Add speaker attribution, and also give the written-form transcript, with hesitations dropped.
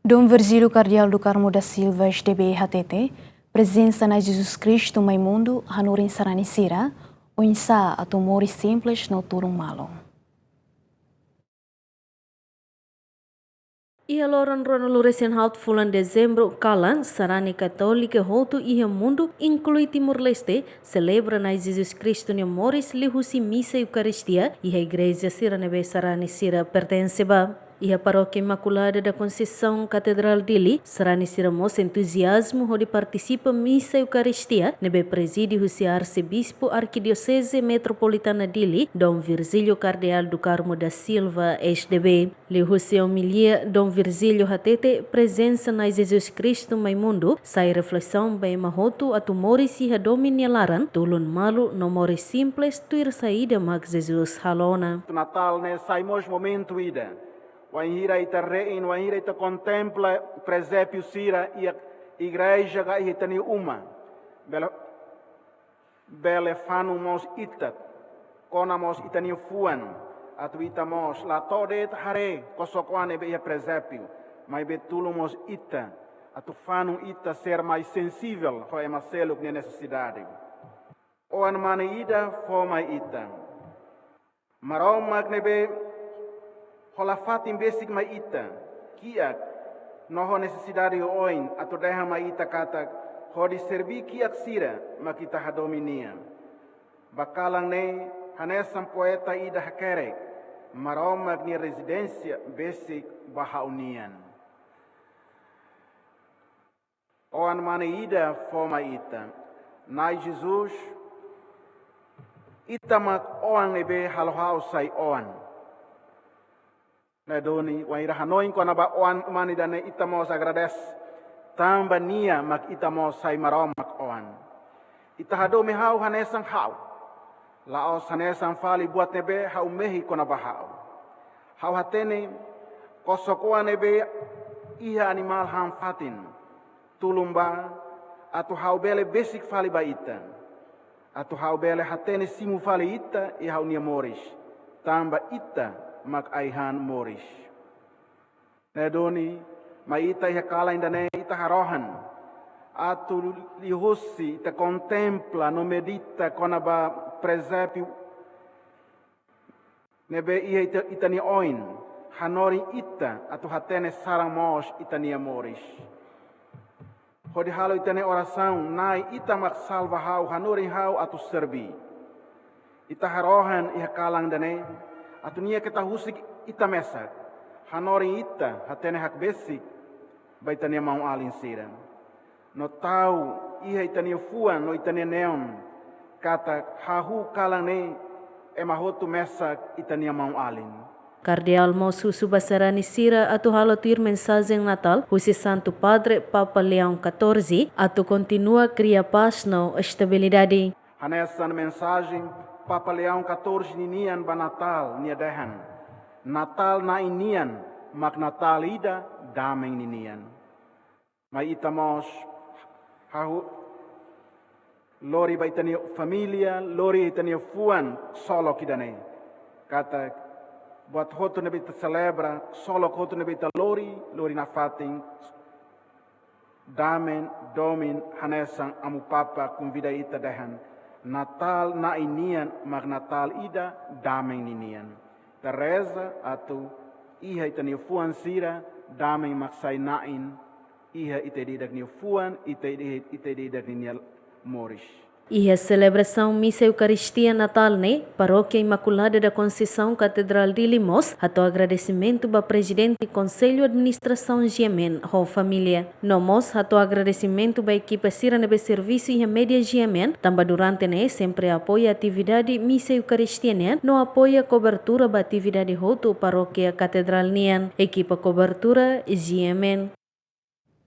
Speaker 1: Dom Virgílio Cardeal do Carmo da Silva, SDB HTT, presença na Jesus Cristo mai mundo, hanurin saranisira, o insa a tumores simples no turun malo.
Speaker 2: Ia loran ronolo recém fulan dezembro, kalan sarani católica hotu ia mundo, inclui Timor-Leste, celebra na Jesus Cristo ne moris lihusi missa Eucaristia e a igreja siranebe sarani sira pertenceba. E a paróquia Imaculada da Conceição Catedral dele, sarani sira mos entusiasmo onde participa missa Eucaristia, nebe presídio o arcebispo arquidiocese metropolitana dele, Dom Virgílio Cardeal do Carmo da Silva, SDB. Lihusi homilia Dom Virgílio HTT, presença na Jesus Cristo mai mundo, sai reflexão bem mahoto a tumores e a dominialaran, tulun malu no mores simples, tuir saída mag Jesus halona.
Speaker 3: Natal ne saimos momento ida. Wanhira ita rein, wanhira ita contempla presépio sira e a igreja ga itani uma. Bele fanu mos ita, kona mos itani fuan, atu ita mos la todet hare kosokwane be ia presépio, mai betulo mos ita, atu fanu ita ser mais sensível ho é marcelo que necessidade. O anmane ida foma ita. Marom magnebe hola fatim basic mai ita, kiak, noho necessidade oin, atau deha mai ita kata, hodi serbi kiak sira, makita hadominia. Bakalang ne, hanesam poeta ida hakerek, marom magni residência basic bahaunian. Oan mane ida forma ita, nai Jesus, ita mak oan nebe halohau sai oan. Na doni waira hanoin ko na ba oan mani dane itamos agradece tamba nia mak itamos sai marom mak oan ita hado me hau hanesang hau laos hanesang fali buat nebe hau mehi ko na ba hau hatene kosokoa nebe iha animal ham fatin tulumba atu hau bele basic fali ba ita atu hau bele hatene simu fali ita e hau nia moris tamba ita mak aihan moris. Nedoni maita ia kala indane ita harohan. Atu lihusi ita contempla no medita konaba presépio. Nebe ia ita ni oin. Hanori ita atu hatene sarang mos ita ni moris. Hodi halo ita ne oração nai ita mak salva hau hanori hau atu serbi. Ita harohan ia kalang dane atunia kita husik ita mesak, hanori ita hatene hak basic, baitania mau alin siram. No tau iha itania fuan no itania neon, kata hahu kalang ne emahotu mesak itania mau alin.
Speaker 2: Cardeal Mosu Subasarani Sira atu halotir mensagem Natal, Husi Santo Padre Papa Leão XIV, atu continua cria paz no estabilidade.
Speaker 3: Hanesan mensagem Papa Leão XIV ninian ba Natal nia dehan. Natal na inian, mak Natal ida dameng ninian. Mai itamos hahu lori ba itania familia, lori itania fuan solo kidane. Kata buat hotu nebe ta celebra, solo hotu nebe ta lori na fating damen domin hanesan amu papa convida ita dehan. Natal na inian mag Natal ida dameng ninian. Teresa atau iha itani fuan sira dameng maksai nain iha itedi dak ni fuan itedi dak ni moris.
Speaker 2: E a celebração Missa Eucaristia Natal, né? Paróquia Imaculada da Conceição Catedral de Limos, ato agradecimento ba presidente do Conselho Administração Giamen, ho família. Nomos, ato agradecimento ba equipa Siranebe Serviço e a Média Giamen, tamba durante, né? Sempre apoia a atividade Missa Eucaristia, né? No apoia cobertura ba atividade hoto Paróquia Catedral Nian, equipa cobertura Giamen.